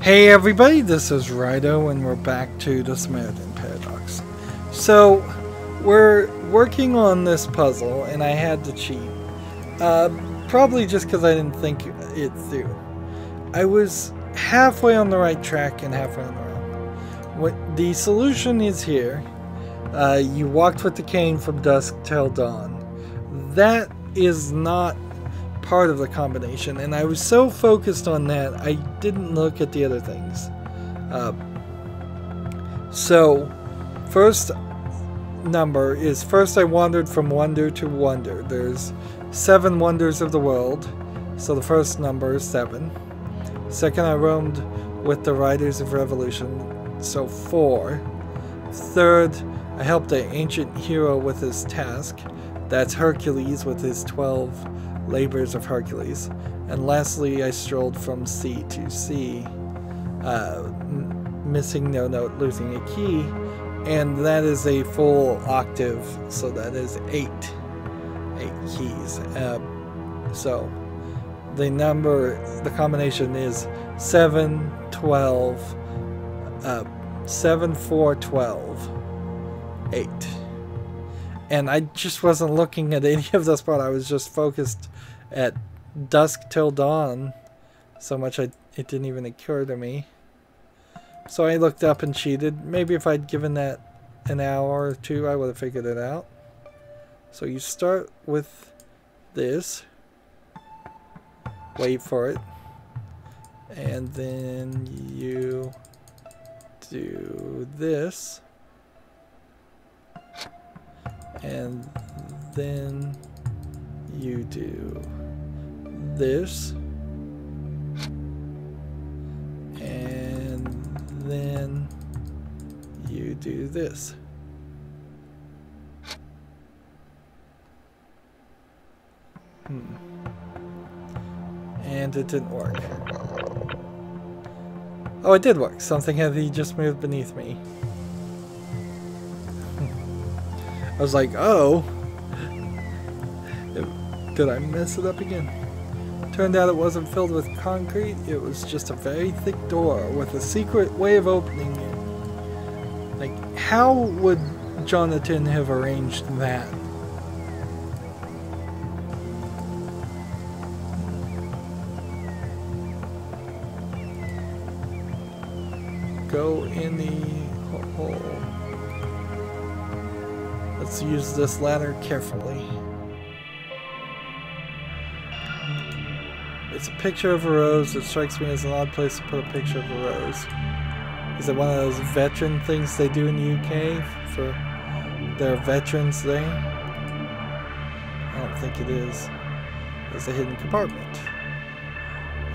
Hey everybody, this is Rydo and we're back to the Samaritan Paradox. So, we're working on this puzzle and I had to cheat. Probably just because I didn't think it through. I was halfway on the right track and halfway on the wrong. The solution is here. You walked with the cane from dusk till dawn. That is not part of the combination, and I was so focused on that I didn't look at the other things. So first number is first I wandered from wonder to wonder. There's 7 wonders of the world, so the first number is 7. Second, I roamed with the riders of revolution, so 4. Third, I helped an ancient hero with his task. That's Hercules with his 12 labors of Hercules. And lastly, I strolled from sea to sea, missing no note, losing a key, and that is a full octave, so that is 8 keys. So the combination is 7, 12, 7, 4, 12, 8. And I just wasn't looking at any of this part. I was just focused at dusk till dawn so much it didn't even occur to me. So I looked up and cheated. Maybe if I'd given that an hour or two, I would have figured it out. So you start with this. Wait for it. And then you do this. And then you do this, and then you do this. And it didn't work. Oh, it did work. Something heavy just moved beneath me. I was like, oh, did I mess it up again? Turned out it wasn't filled with concrete, it was just a very thick door with a secret way of opening it. Like, how would Jonatan have arranged that? Go in the hole. Let's use this ladder carefully. It's a picture of a rose. It strikes me as an odd place to put a picture of a rose. Is it one of those veteran things they do in the UK for their Veterans Day? I don't think it is. There's a hidden compartment.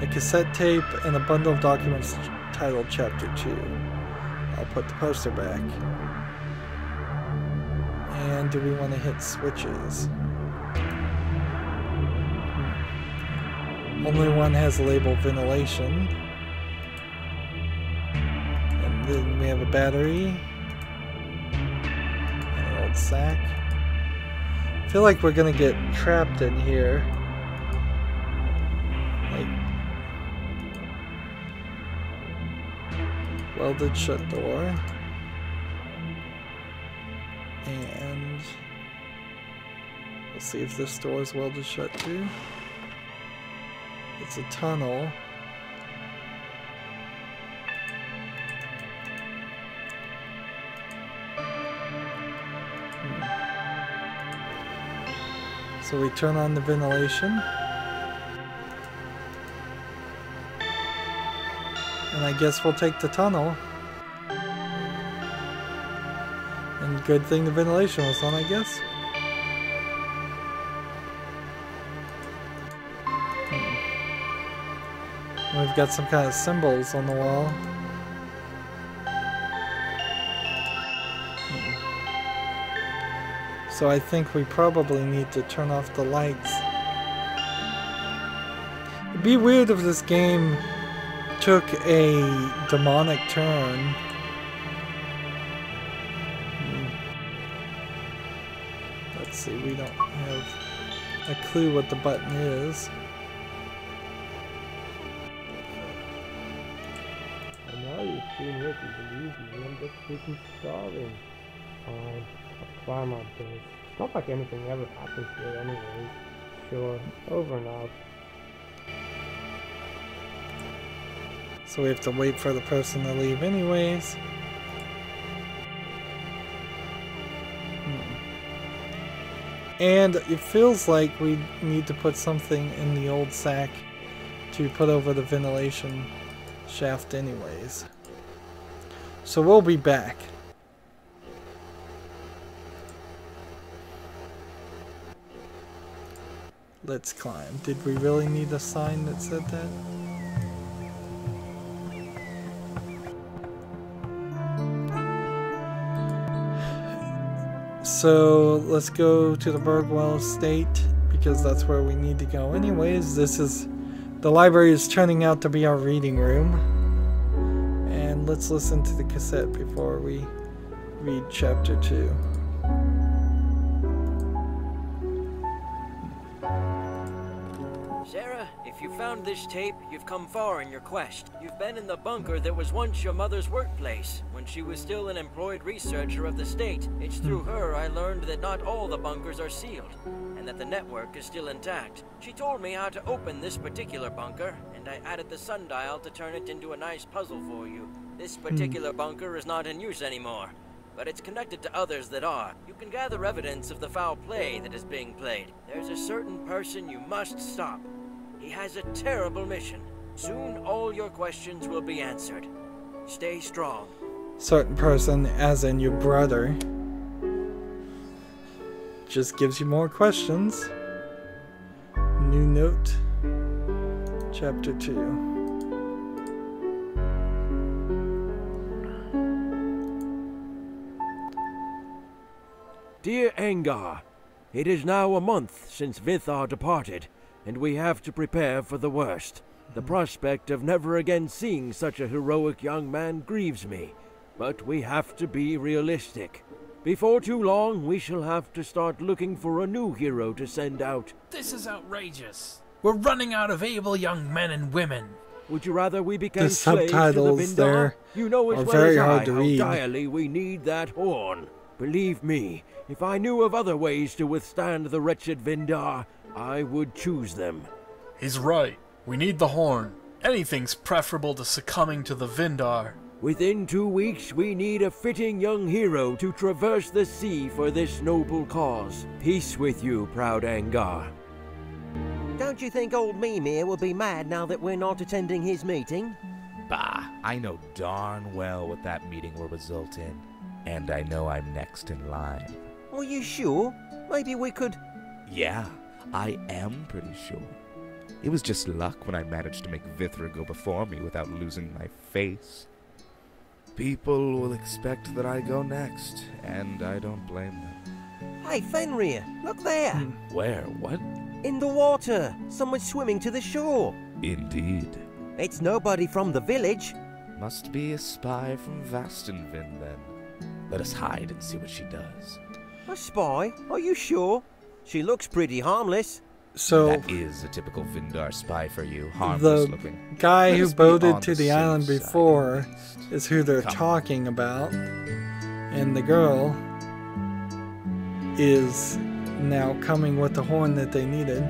A cassette tape and a bundle of documents titled Chapter 2. I'll put the poster back. And do we want to hit switches? Only one has the label ventilation. And then we have a battery. And an old sack. I feel like we're gonna get trapped in here. Like, welded shut door. And let's see if this door is welded shut too. It's a tunnel. So we turn on the ventilation. And I guess we'll take the tunnel. And good thing the ventilation was on, I guess. We've got some kind of symbols on the wall. So I think we probably need to turn off the lights. It'd be weird if this game took a demonic turn. Let's see, we don't have a clue what the button is. if you believe me, I'm just freaking starving. Fine, I'll try my best. It's not like anything ever happens here anyways. Sure, over and out. So we have to wait for the person to leave anyways. And it feels like we need to put something in the old sack to put over the ventilation shaft anyways. So we'll be back. Let's climb. Did we really need a sign that said that? So let's go to the Bergwall estate because that's where we need to go anyways. The library is turning out to be our reading room. And let's listen to the cassette before we read chapter 2. Sarah, if you found this tape, you've come far in your quest. You've been in the bunker that was once your mother's workplace, when she was still an employed researcher of the state. It's through her I learned that not all the bunkers are sealed, and that the network is still intact. She told me how to open this particular bunker, and I added the sundial to turn it into a nice puzzle for you. This particular bunker is not in use anymore, but it's connected to others that are. You can gather evidence of the foul play that is being played. There's a certain person you must stop. He has a terrible mission. Soon all your questions will be answered. Stay strong. Certain person, as in your brother, just gives you more questions. New note. Chapter 2. Dear Angar, it is now a month since Vithar departed, and we have to prepare for the worst. The prospect of never again seeing such a heroic young man grieves me, but we have to be realistic. Before too long, we shall have to start looking for a new hero to send out. This is outrageous. We're running out of able young men and women. Would you rather we became The slaves to the subtitles Vindar? there You know as are well very as hard I to how read. direly we need that horn. Believe me, if I knew of other ways to withstand the wretched Vindar, I would choose them. He's right. We need the horn. Anything's preferable to succumbing to the Vindar. Within 2 weeks, we need a fitting young hero to traverse the sea for this noble cause. Peace with you, proud Angar. Don't you think old Mimir will be mad now that we're not attending his meeting? Bah, I know darn well what that meeting will result in. And I know I'm next in line. Are you sure? Maybe we could... Yeah, I am pretty sure. It was just luck when I managed to make Vithra go before me without losing my face. People will expect that I go next, and I don't blame them. Hey, Fenrir, look there! Where? What? In the water! Someone's swimming to the shore! Indeed. It's nobody from the village. Must be a spy from Vastenvin, then. Let us hide and see what she does. A spy? Are you sure? She looks pretty harmless. So That is a typical Vindar spy for you, harmless the looking. guy Let who us be boated on to the the safe island side, before at least. is who they're Come. talking about. And the girl is now coming with the horn that they needed.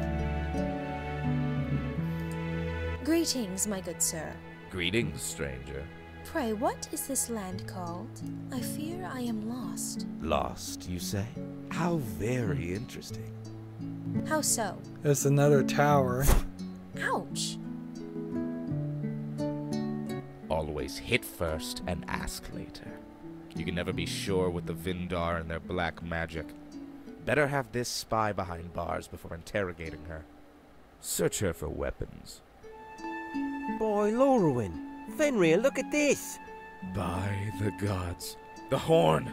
Greetings, my good sir. Greetings, stranger. Pray, what is this land called? I fear I am lost. Lost, you say? How very interesting. How so? There's another tower. Ouch! Always hit first and ask later. You can never be sure with the Vindar and their black magic. Better have this spy behind bars before interrogating her. Search her for weapons. Boy, Lorwyn. Fenrir, look at this! By the gods. The horn!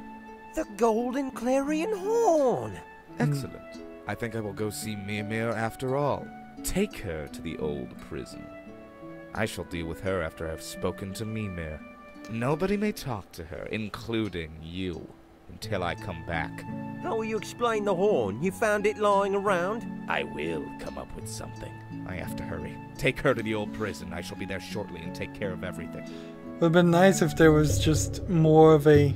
The golden clarion horn! Excellent. I think I will go see Mimir after all. Take her to the old prison. I shall deal with her after I have spoken to Mimir. Nobody may talk to her, including you, until I come back. How will you explain the horn? You found it lying around? I will come up with something. I have to hurry. Take her to the old prison. I shall be there shortly and take care of everything. Would have been nice if there was just more of a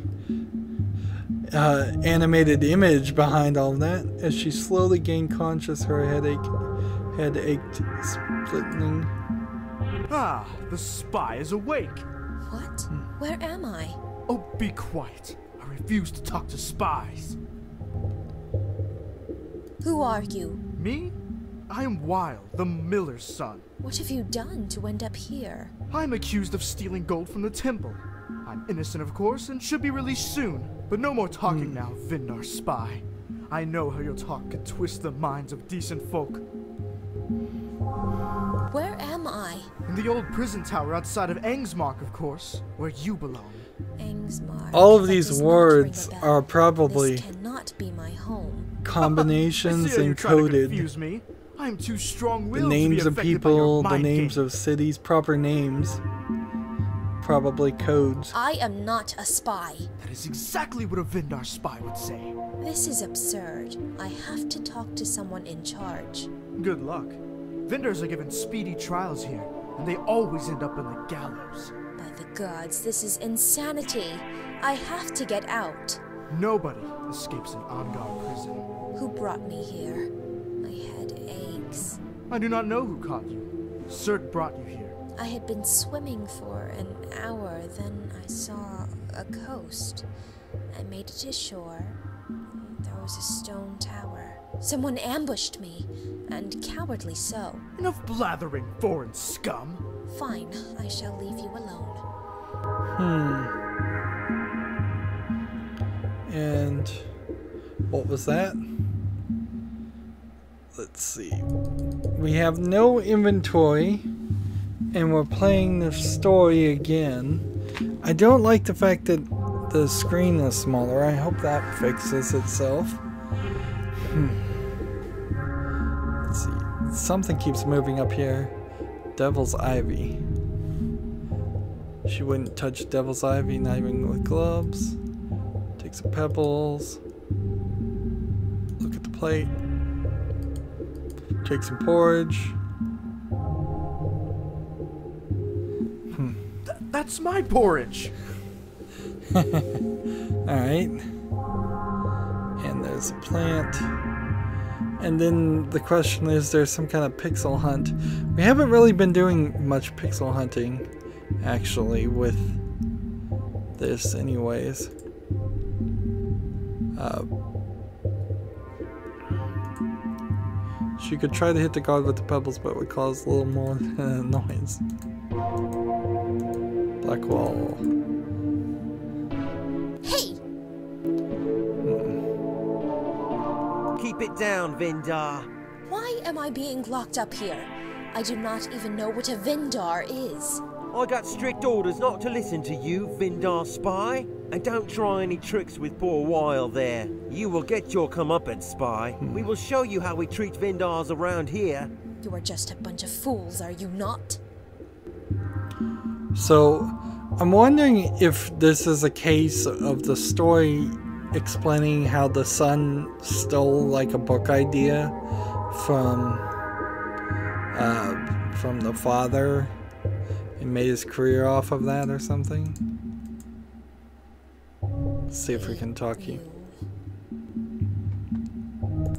animated image behind all of that. As she slowly gained conscious, her head ached, splitting. Ah, the spy is awake. What? Where am I? Oh, be quiet. I refuse to talk to spies. Who are you? Me? I am Wild, the miller's son. What have you done to end up here? I'm accused of stealing gold from the temple. I'm innocent, of course, and should be released soon. But no more talking now, Vindar spy. I know how your talk could twist the minds of decent folk. Where am I? In the old prison tower outside of Angsmark, of course, where you belong. Angsmark. All of That these does not words ring a bell. are probably This cannot be my home. combinations I see how you're trying to encoded. confuse me. I am too The strong-willed names to of be affected by your people, the mind names game. of cities, proper names, probably codes. I am not a spy. That is exactly what a Vindar spy would say. This is absurd. I have to talk to someone in charge. Good luck. Vindars are given speedy trials here, and they always end up in the gallows. By the gods, this is insanity. I have to get out. Nobody escapes an Angar prison. Who brought me here? My head aches. I do not know who caught you. Cert brought you here. I had been swimming for an hour, then I saw a coast. I made it to shore. There was a stone tower. Someone ambushed me, and cowardly so. Enough blathering, foreign scum. Fine, I shall leave you alone. And what was that? Let's see. We have no inventory, and we're playing the story again. I don't like the fact that the screen is smaller. I hope that fixes itself. Let's see. Something keeps moving up here. Devil's Ivy. She wouldn't touch Devil's Ivy, not even with gloves. Take some pebbles. Look at the plate. Take some porridge. That's my porridge. Alright. And there's a plant. And then the question is, there's some kind of pixel hunt. We haven't really been doing much pixel hunting, actually, with this anyways. She could try to hit the guard with the pebbles, but it would cause a little more noise. Black wall. Hey! Keep it down, Vindar. Why am I being locked up here? I do not even know what a Vindar is. I got strict orders not to listen to you, Vindar spy. And don't try any tricks with poor Wild there. You will get your comeuppance, spy. We will show you how we treat Vindars around here. You are just a bunch of fools, are you not? So, I'm wondering if this is a case of the story explaining how the son stole like a book idea from the father and made his career off of that or something. Let's see if we can talk you.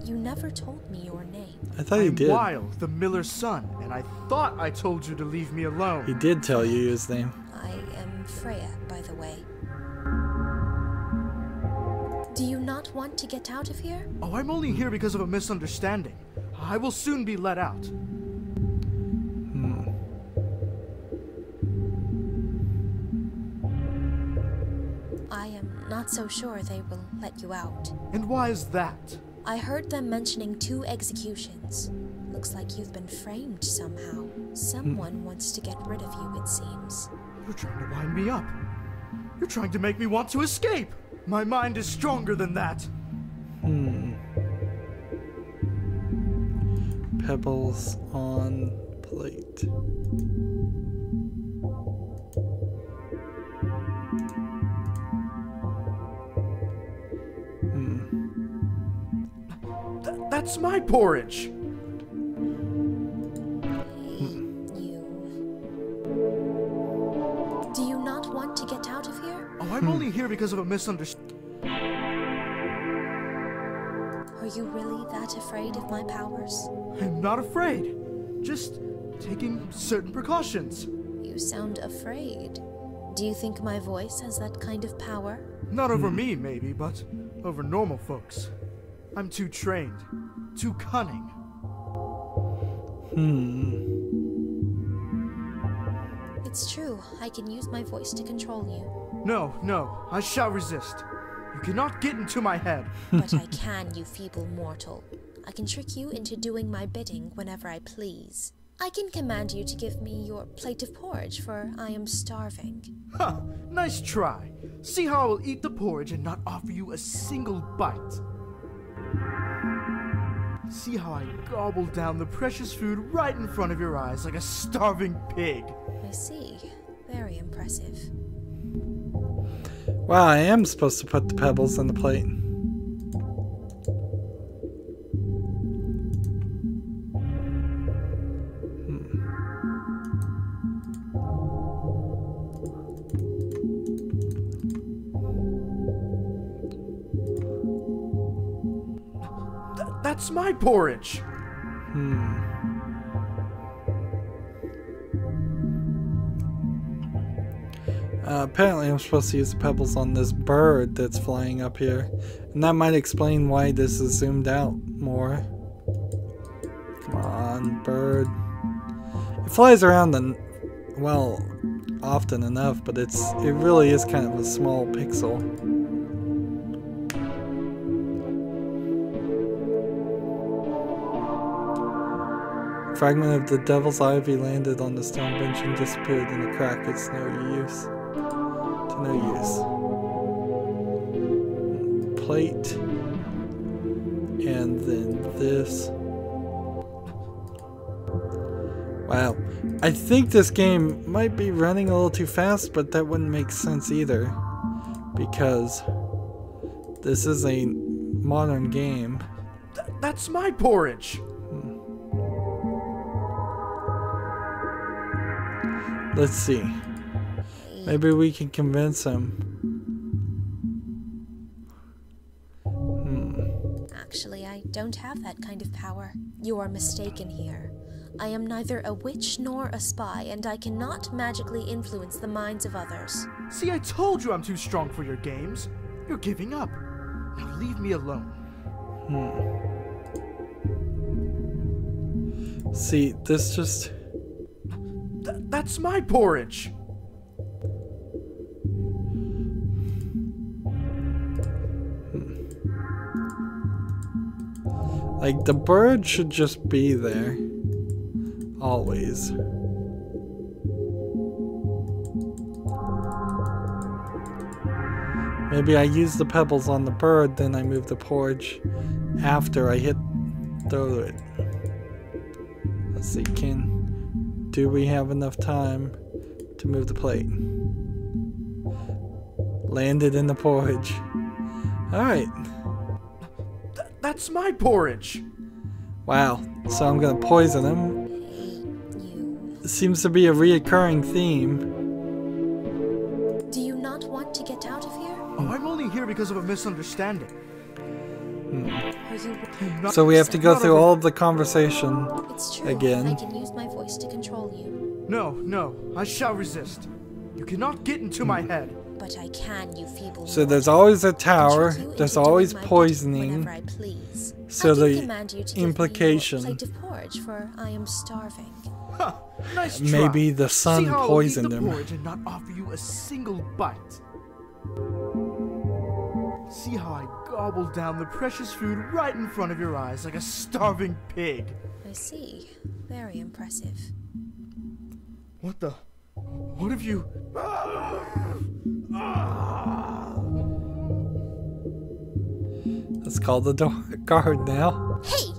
You never told me your name. I thought he I'm did. Wild, the miller's son, and I thought I told you to leave me alone. He did tell you his name. I am Freya, by the way. Do you not want to get out of here? Oh, I'm only here because of a misunderstanding. I will soon be let out. I am not so sure they will let you out. And why is that? I heard them mentioning 2 executions. Looks like you've been framed somehow. Someone wants to get rid of you, it seems. You're trying to wind me up. You're trying to make me want to escape. My mind is stronger than that. Pebbles on plate. That's my porridge. Do you not I'm only here because of a misunderstanding. Are you really that afraid of my powers? I'm not afraid. Just taking certain precautions. You sound afraid. Do you think my voice has that kind of power? Not over me, maybe, but over normal folks. I'm too trained, too cunning. It's true. I can use my voice to control you. No, I shall resist. You cannot get into my head. But I can, you feeble mortal. I can trick you into doing my bidding whenever I please. I can command you to give me your plate of porridge, for I am starving. Ha! Nice try. See how I will eat the porridge and not offer you a single bite. See how I gobble down the precious food right in front of your eyes like a starving pig. I see. Very impressive. Wow, I am supposed to put the pebbles in the plate. That's my porridge. Apparently I'm supposed to use the pebbles on this bird that's flying up here. And that might explain why this is zoomed out more. Come on, bird. It flies around well, often enough, but it really is kind of a small pixel. Fragment of the devil's ivy landed on the stone bench and disappeared in the crack. It's no use. To no use. Plate. And then this. Wow. I think this game might be running a little too fast, but that wouldn't make sense either. Because this is a modern game. That's my porridge. Let's see. Maybe we can convince him. Actually, I don't have that kind of power. You are mistaken here. I am neither a witch nor a spy, and I cannot magically influence the minds of others. See, I told you I'm too strong for your games. You're giving up. Now leave me alone. See, this just... That's my porridge. Like, the bird should just be there. Always. Maybe I use the pebbles on the bird, then I move the porridge after I throw it. Let's see, do we have enough time to move the plate? Landed in the porridge. Alright. That's my porridge. Wow. So I'm gonna poison him. It seems to be a reoccurring theme. Do you not want to get out of here? Oh, I'm only here because of a misunderstanding. So we have to go through all of the conversation It's true. again. I can use my voice to control you. No, I shall resist. You cannot get into my head. But I can, you feeble So there's always a tower, there's into always doing my poisoning. whenever I please. So I can the command you to give me implication. your plate of porridge, for I am starving. Ha! Nice try. Maybe the sun See how poisoned I'll eat the him. porridge and not offer you a single bite. See how I gobble down the precious food right in front of your eyes like a starving pig. I see. Very impressive. What the? What have you... Let's call the guard now. Hey!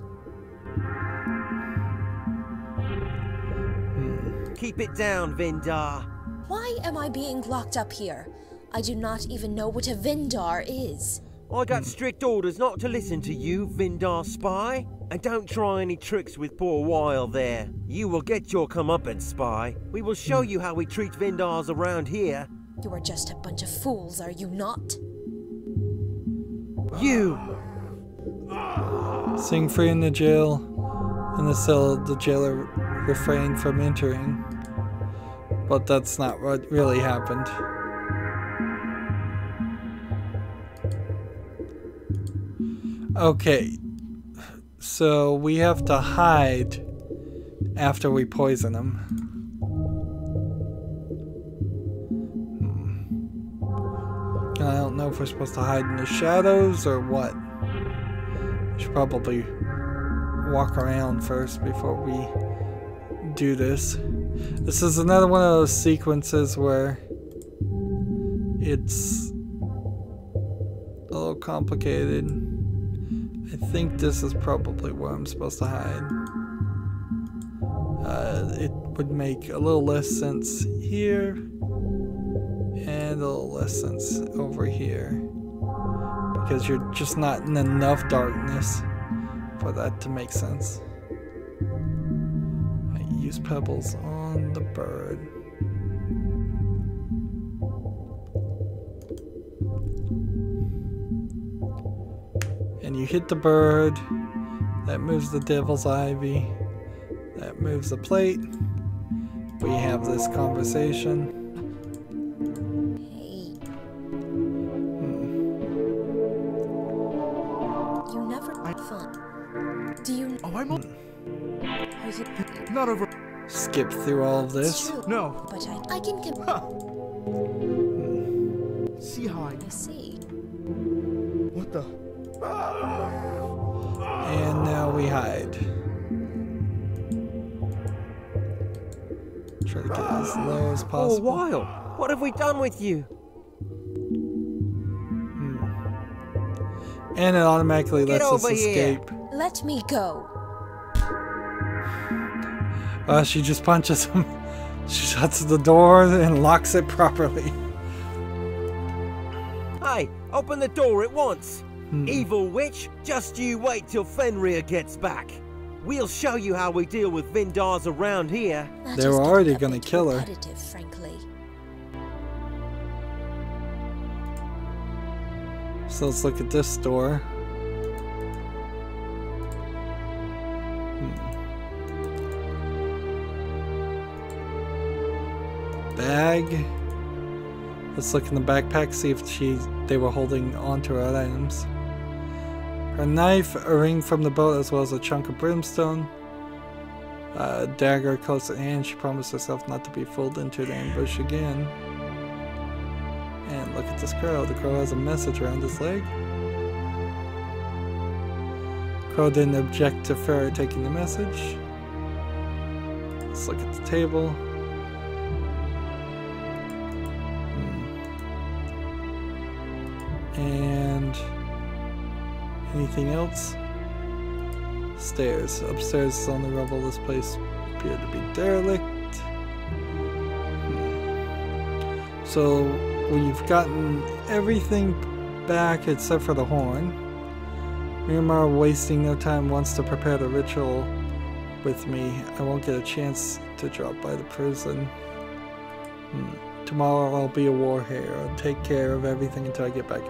Keep it down, Vindar. Why am I being locked up here? I do not even know what a Vindar is. I got strict orders not to listen to you, Vindar spy. And don't try any tricks with poor Weil there. You will get your comeuppance, spy. We will show you how we treat Vindars around here. You are just a bunch of fools, are you not? You! Seeing free in the jail, in the cell, the jailer refrained from entering. But that's not what really happened. Okay, so we have to hide after we poison him. I don't know if we're supposed to hide in the shadows or what. We should probably walk around first before we do this. This is another one of those sequences where it's a little complicated. I think this is probably where I'm supposed to hide. It would make a little less sense here and a little less sense over here, because you're just not in enough darkness for that to make sense. I use pebbles on the bird. And you hit the bird, that moves the devil's ivy, that moves the plate. We have this conversation. Hey. You never had fun. Do you... Oh, I'm Are you... not over. Skip through all of this. True, No. but I can... See how I see. What the? And now we hide. Try to get as low as For a possible. while. What have we done with you? And it automatically Get lets us over here. escape. Let me go. She just punches him. She shuts the door and locks it properly. Hey, open the door at once. Evil witch, just you wait till Fenrir gets back. We'll show you how we deal with Vindars around here. That They is were getting already a gonna bit kill her. repetitive, frankly. So let's look at this door. Bag. Let's look in the backpack, see if they were holding onto her items. Her knife, a ring from the boat, as well as a chunk of brimstone. A dagger close at hand. She promised herself not to be fooled into the ambush again. And look at this crow. The crow has a message around his leg. Crow didn't object to Fardo taking the message. Let's look at the table. And anything else? Stairs. Upstairs is on the rubble. This place appeared to be derelict. So we've gotten everything back except for the horn. Miramar, wasting no time, wants to prepare the ritual with me. I won't get a chance to drop by the prison. Tomorrow I'll be a war hero. I'll take care of everything until I get back.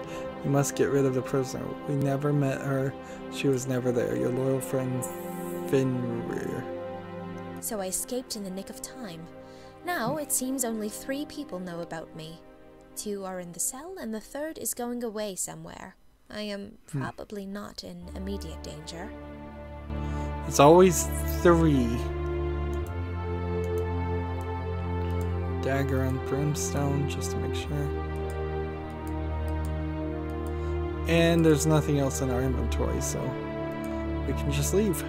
You must get rid of the prisoner. We never met her. She was never there. Your loyal friend, Fenrir. So I escaped in the nick of time. Now it seems only 3 people know about me. 2 are in the cell, and the 3rd is going away somewhere. I am probably not in immediate danger. It's always 3. Dagger and brimstone, just to make sure. And there's nothing else in our inventory, so we can just leave.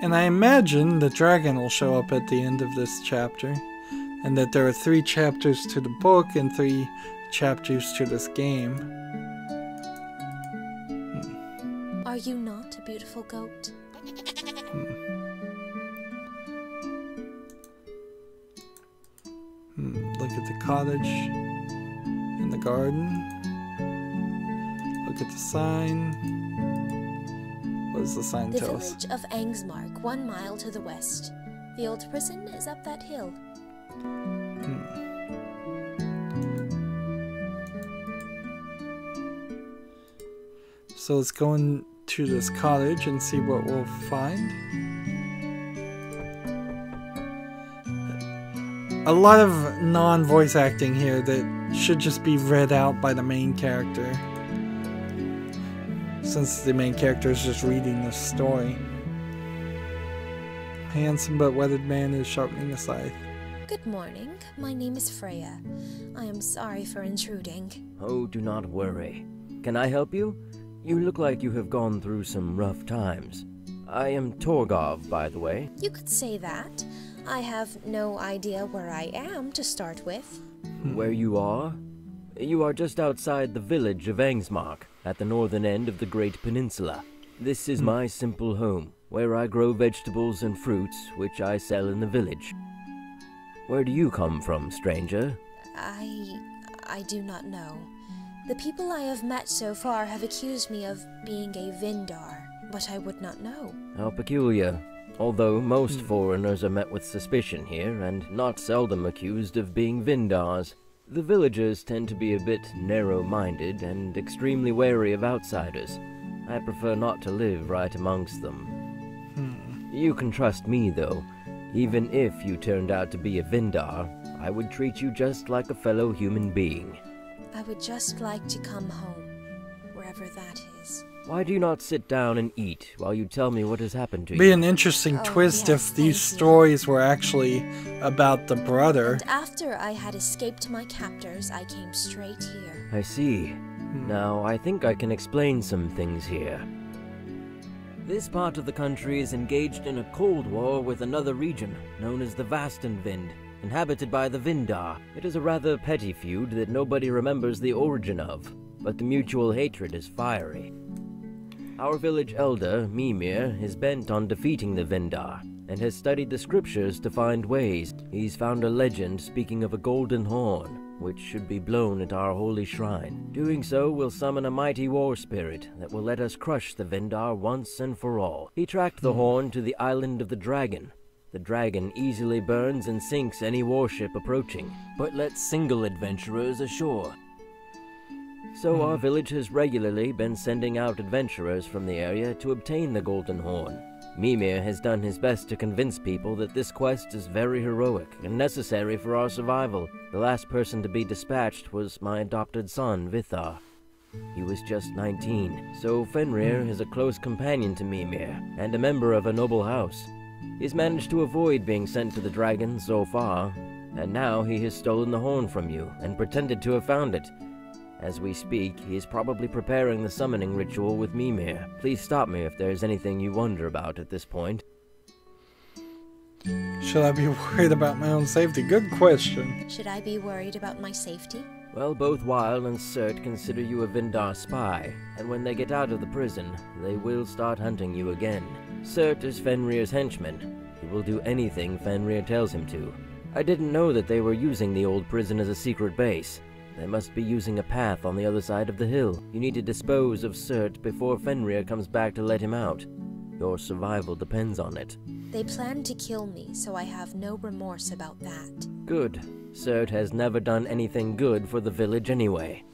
And I imagine the dragon will show up at the end of this chapter, and that there are 3 chapters to the book and 3 chapters to this game. Are you not a beautiful goat? Look at the cottage and the garden. Look at the sign. What does the sign The tell us? village of Angsmark, 1 mile to the west. The old prison is up that hill. So let's go into this cottage and see what we'll find. A lot of non-voice acting here that should just be read out by the main character, since the main character is just reading the story. Handsome but weathered man is sharpening a scythe. Good morning. My name is Freya. I am sorry for intruding. Oh, do not worry. Can I help you? You look like you have gone through some rough times. I am Torgov, by the way. You could say that. I have no idea where I am to start with. Where you are? You are just outside the village of Angsmark, at the northern end of the Great Peninsula. This is my simple home, where I grow vegetables and fruits, which I sell in the village. Where do you come from, stranger? I do not know. The people I have met so far have accused me of being a Vindar, but I would not know. How peculiar. Although most foreigners are met with suspicion here, and not seldom accused of being Vindars. The villagers tend to be a bit narrow-minded and extremely wary of outsiders. I prefer not to live right amongst them. You can trust me, though. Even if you turned out to be a Vindar, I would treat you just like a fellow human being. I would just like to come home, wherever that is. Why do you not sit down and eat while you tell me what has happened to you? Be an interesting twist yes, if these stories were actually about the brother. And after I had escaped my captors, I came straight here. I see. Now, I think I can explain some things here. This part of the country is engaged in a cold war with another region, known as the Vastenvind, inhabited by the Vindar. It is a rather petty feud that nobody remembers the origin of, but the mutual hatred is fiery. Our village elder, Mimir, is bent on defeating the Vindar, and has studied the scriptures to find ways. He's found a legend speaking of a golden horn, which should be blown at our holy shrine. Doing so will summon a mighty war spirit that will let us crush the Vindar once and for all. He tracked the horn to the island of the dragon. The dragon easily burns and sinks any warship approaching, but lets single adventurers ashore. So our village has regularly been sending out adventurers from the area to obtain the golden horn. Mimir has done his best to convince people that this quest is very heroic and necessary for our survival. The last person to be dispatched was my adopted son, Vithar. He was just 19, so Fenrir is a close companion to Mimir and a member of a noble house. He's managed to avoid being sent to the dragon so far, and now he has stolen the horn from you and pretended to have found it. As we speak, he is probably preparing the summoning ritual with Mimir. Please stop me if there's anything you wonder about at this point. Should I be worried about my own safety? Good question. Should I be worried about my safety? Well, both Weil and Surt consider you a Vindar spy, and when they get out of the prison, they will start hunting you again. Surt is Fenrir's henchman. He will do anything Fenrir tells him to. I didn't know that they were using the old prison as a secret base. They must be using a path on the other side of the hill. You need to dispose of Surt before Fenrir comes back to let him out. Your survival depends on it. They plan to kill me, so I have no remorse about that. Good. Surt has never done anything good for the village anyway.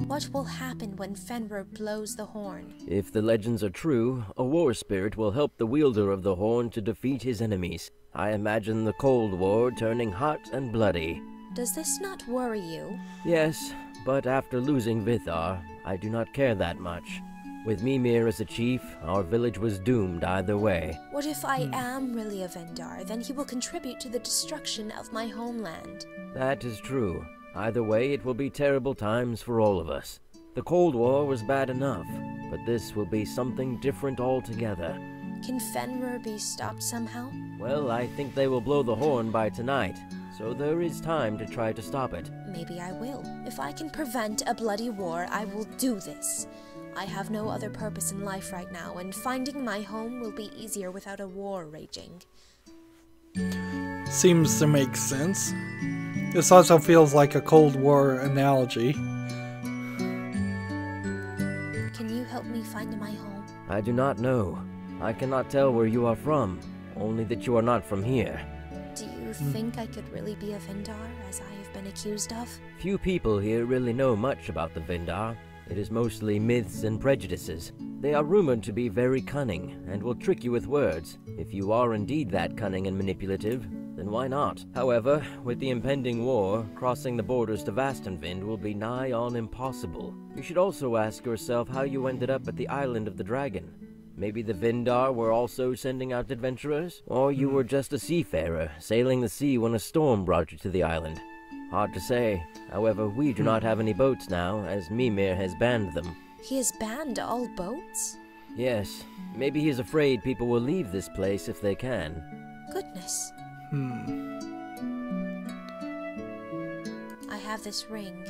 What will happen when Fenrir blows the horn? If the legends are true, a war spirit will help the wielder of the horn to defeat his enemies. I imagine the Cold War turning hot and bloody. Does this not worry you? Yes, but after losing Vithar, I do not care that much. With Mimir as a chief, our village was doomed either way. What if I am really a Vindar? Then he will contribute to the destruction of my homeland. That is true. Either way, it will be terrible times for all of us. The Cold War was bad enough, but this will be something different altogether. Can Fenrir be stopped somehow? Well, I think they will blow the horn by tonight, so there is time to try to stop it. Maybe I will. If I can prevent a bloody war, I will do this. I have no other purpose in life right now, and finding my home will be easier without a war raging. Seems to make sense. This also feels like a Cold War analogy. Can you help me find my home? I do not know. I cannot tell where you are from, only that you are not from here. Do you think I could really be a Vindar, as I have been accused of? Few people here really know much about the Vindar. It is mostly myths and prejudices. They are rumored to be very cunning, and will trick you with words. If you are indeed that cunning and manipulative, then why not? However, with the impending war, crossing the borders to Vastenvind will be nigh on impossible. You should also ask yourself how you ended up at the island of the dragon. Maybe the Vindar were also sending out adventurers? Or you were just a seafarer, sailing the sea when a storm brought you to the island? Hard to say. However, we do not have any boats now, as Mimir has banned them. He has banned all boats? Yes. Maybe he is afraid people will leave this place if they can. Goodness. I have this ring.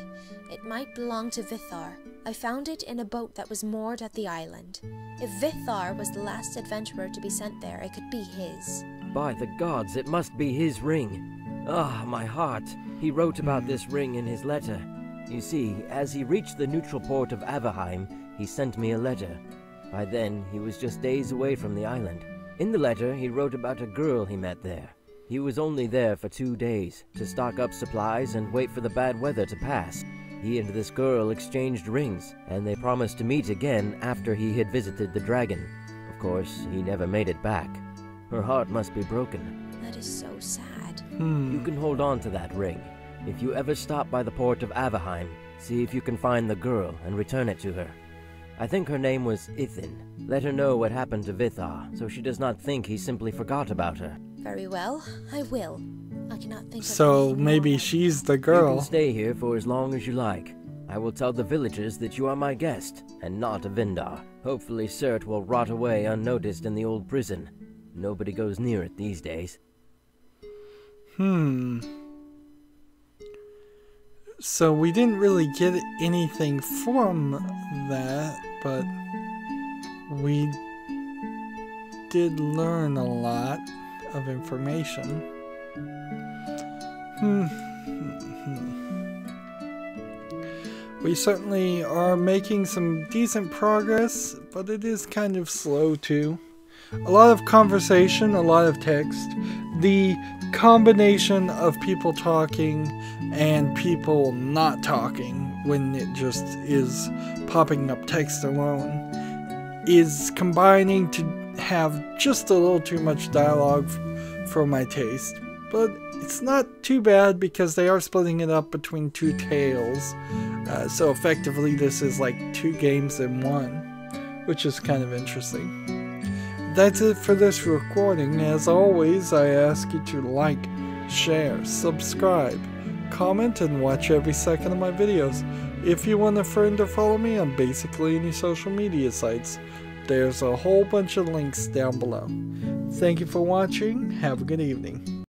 It might belong to Vithar. I found it in a boat that was moored at the island. If Vithar was the last adventurer to be sent there, it could be his. By the gods, it must be his ring. Ah, my heart. He wrote about this ring in his letter. You see, as he reached the neutral port of Avaheim, he sent me a letter. By then, he was just days away from the island. In the letter, he wrote about a girl he met there. He was only there for 2 days, to stock up supplies and wait for the bad weather to pass. He and this girl exchanged rings, and they promised to meet again after he had visited the dragon. Of course, he never made it back. Her heart must be broken. That is so sad. You can hold on to that ring. If you ever stop by the port of Avaheim, see if you can find the girl and return it to her. I think her name was Ithin. Let her know what happened to Vithar, so she does not think he simply forgot about her. Very well, I will. I cannot think of So anything maybe more. she's the You girl. can stay here for as long as you like. I will tell the villagers that you are my guest, and not a Vindar. Hopefully Surt will rot away unnoticed in the old prison. Nobody goes near it these days. So we didn't really get anything from that, but we did learn a lot of information. We certainly are making some decent progress, but it is kind of slow too. A lot of conversation, a lot of text. The combination of people talking and people not talking when it just is popping up text alone is combining to have just a little too much dialogue for my taste. But it's not too bad because they are splitting it up between 2 tales. So effectively this is like 2 games in one, which is kind of interesting. That's it for this recording. As always, I ask you to like, share, subscribe, comment, and watch every second of my videos. If you want a friend or follow me on basically any social media sites, there's a whole bunch of links down below. Thank you for watching. Have a good evening.